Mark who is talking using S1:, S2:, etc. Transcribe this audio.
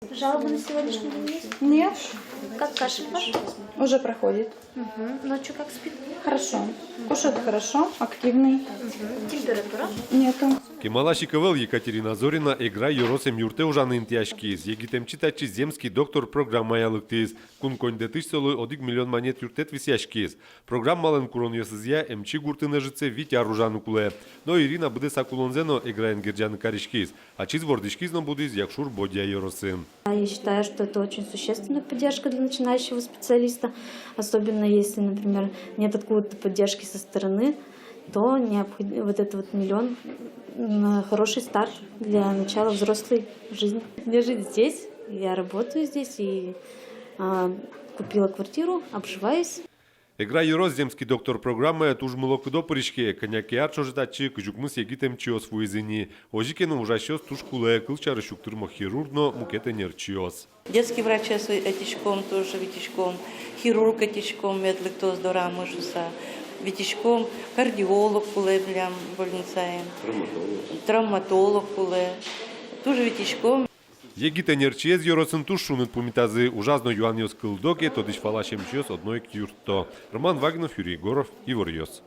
S1: Жалобы на сегодняшний день есть?
S2: Нет,
S1: Как кашель ваш?
S2: уже проходит.
S1: Ночью как спит?
S2: Хорошо. Кушает хорошо, активный.
S1: Температура?
S2: Нету.
S3: Кемала Шиковел, Екатерина Зорина, игра Юросем Юрте ужаны интяшкиз. Егитем читачи земский доктор программа ялыктиз. Кун кондетыш солой 1 миллион монет юртет висяшкиз. Программален куроньосызя эмчи гуртыны жице вить аружану куле. Но Ирина буде сакулонзено играен герджаны каришкиз. А чиз вордишкизно будиз якшур бодя Юросен.
S1: Я считаю, что это очень существенная поддержка для начинающего специалиста, особенно если, например, нет откуда-то поддержки со стороны, то необходим вот этот вот миллион на хороший старт для начала взрослой жизни. Я жить здесь, я работаю здесь и купила квартиру, обживаюсь.
S3: Игра Юрос земский доктор программы туж мулок до поришке. Коняки арчо ждачи кжукмыс егитем чиос вуизини. Ожикену ужащос туш куле кылчары шуктырмо хирургно мукете нерчиос.
S4: Детский врач этичком тоже витичком, хирург этичком, медлектоз дора мыжуса, витичком, кардиолог куле блям больницаем, травматолог куле, тоже витичком.
S3: Егите нерчиез Юросын туш шунут пумитазы ужазно юаниос кылдоке, тодыш фалашем чиос одной кюрто. Роман Вагнов, Юрий Егоров, Ивор Йос.